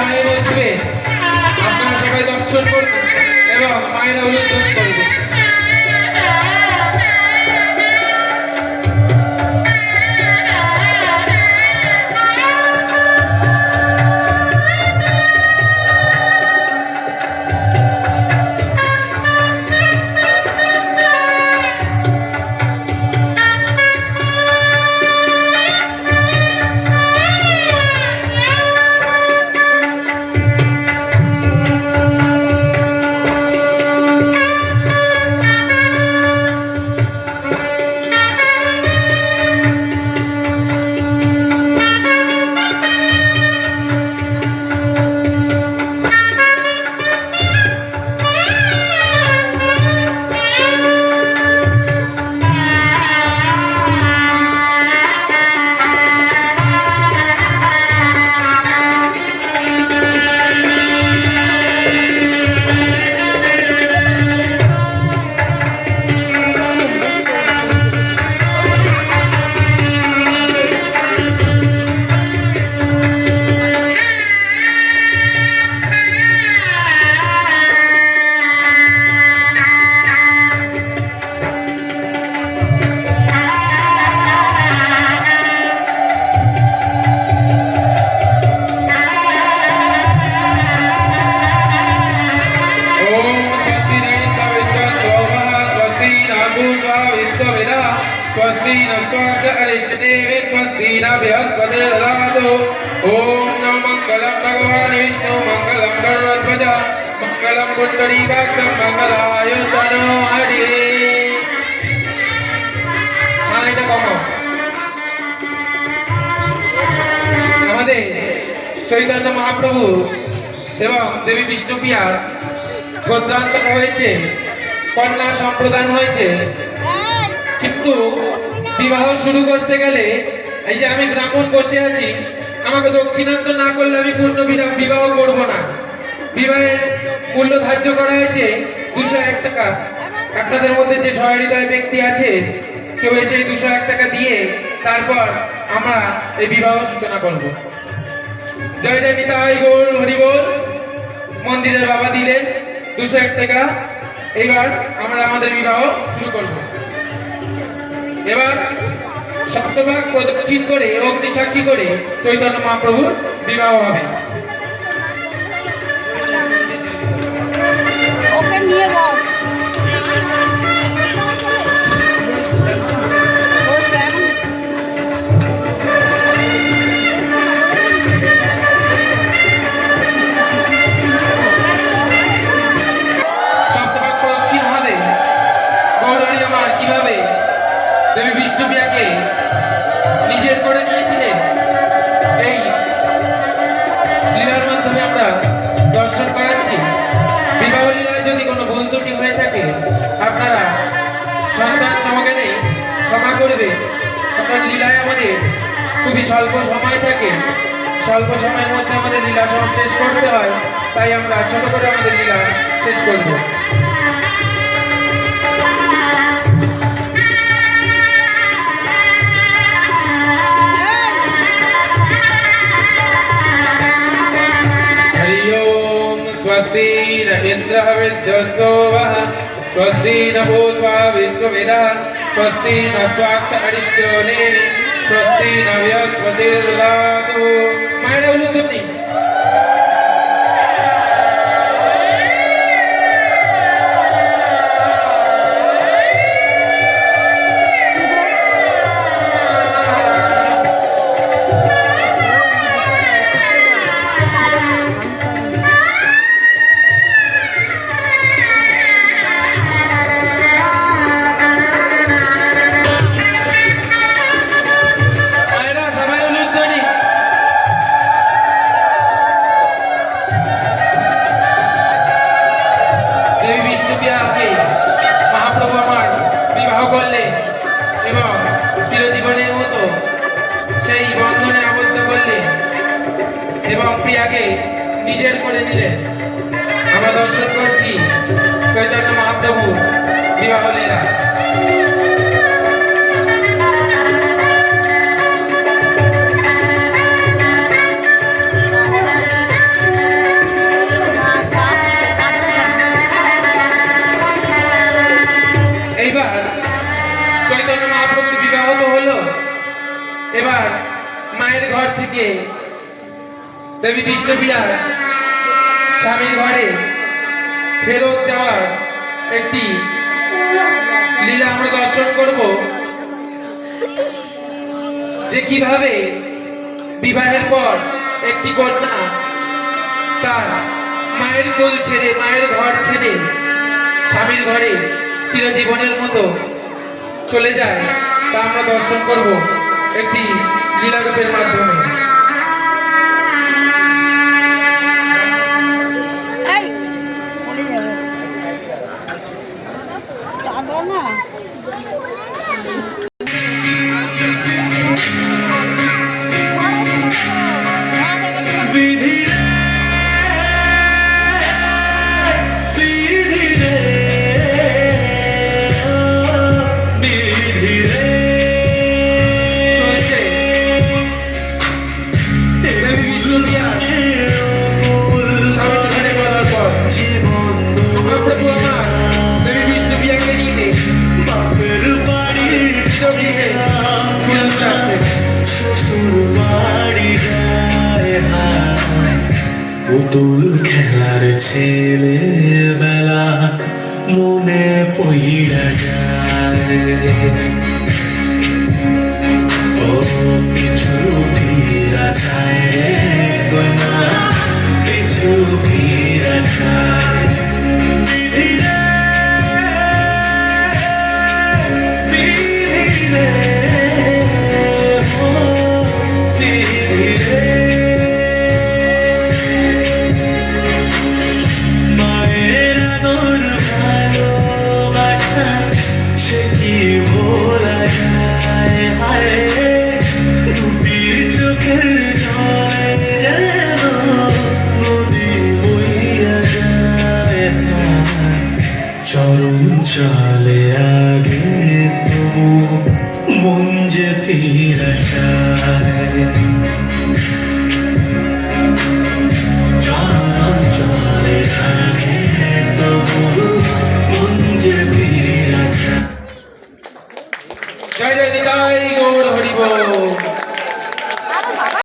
ডানে বসবে, আপনারা সবাই দর্শন করবেন এবং মায়েরা উলুধ্বনি করবে। स्वस्ति नस्त्वार्थ अरिष्टदेवे स्वस्ति न बृहस्पतिर्ददातु। ओम नमो मंगलम भगवान विष्णु मंगलम गरुड़ध्वज मंगलम पुंडरीकाक्षं मंगलाय तनो हरि। সানাইটা কমাও। আমাদের চৈতন্য মহাপ্রভু এবং দেবী বিষ্ণুপ্রিয়ার গোত্রান্তর হয়েছে, কন্যা সম্প্রদান হয়েছে, কিন্তু বিবাহ শুরু করতে গেলে এই যে আমি ব্রাহ্মণ বসে আছি, আমাকে দক্ষিণান্ত না করলে আমি পূর্ণ বিবাহ করব না। বিবাহের মূল্য ধার্য করা হয়েছে 201 টাকা। আপনাদের মধ্যে যে সহৃদয় ব্যক্তি আছে কেউ এসে 201 টাকা দিয়ে তারপর আমরা এই বিবাহ সূচনা করব। জয় জয় নিতাই গৌর হরি বল। মন্দিরের বাবা দিলেন 201 টাকা। এইবার আমরা আমাদের বিবাহ শুরু করব। এবার সপ্তভাগ প্রদক্ষিণ করে অগ্নি সাক্ষী করে চৈতন্য মহাপ্রভুর বিবাহ হবে। ওকে নিয়ে বল। সপ্তভাগ প্রদক্ষিণ হবে। গৌরহরি আমার কিভাবে দেবী বিষ্ণুপ্রিয়াকে নিজের করে নিয়েছিলেন এই লীলার মাধ্যমে আমরা দর্শন করাচ্ছি। বিবাহ লীলায় যদি কোনো ভুল ত্রুটি হয়ে থাকে আপনারা সন্তান চমকে নেই ক্ষমা করবে, কারণ লীলায় আমাদের খুবই স্বল্প সময় থাকে, স্বল্প সময়ের মধ্যে আমাদের লীলা সব শেষ করতে হয়, তাই আমরা ছোট করে আমাদের লীলা শেষ করব। स्वस्ति न इंद्रः विद्योत्सवः स्वस्ति न भूत्वा विश्ववेदः स्वस्ति न स्वाक्ष अरिष्टो नेमि स्वस्ति न बृहस्पतिर्ददातु। मायरा उलुध्वनि। মহাপ্রভু আমার বিবাহ করলেন এবং চিরজীবনের মতো সেই বন্ধনে আবদ্ধ করলেন এবং প্রিয়াকে নিজের করে নিলেন। আমরা দর্শন করছি চৈতন্য মহাপ্রভু বিবাহ লীলা। আজকে দেবী বিষ্ণুপ্রিয়ার স্বামীর ঘরে ফেরত যাওয়ার একটি লীলা আমরা দর্শন করব, যে কিভাবে বিবাহের পর একটি কন্যা তার মায়ের কোল ছেড়ে, মায়ের ঘর ছেড়ে স্বামীর ঘরে চিরজীবনের মতো চলে যায়, তা আমরা দর্শন করব একটি লীলারূপের মাধ্যমে। পুতুল খেলার ছেলে বেলা মনে পইরা যায়, ও পিছু ফিরা যায় রে কন্যা, পিছু ফিরা যায়। চরণ চলে আগে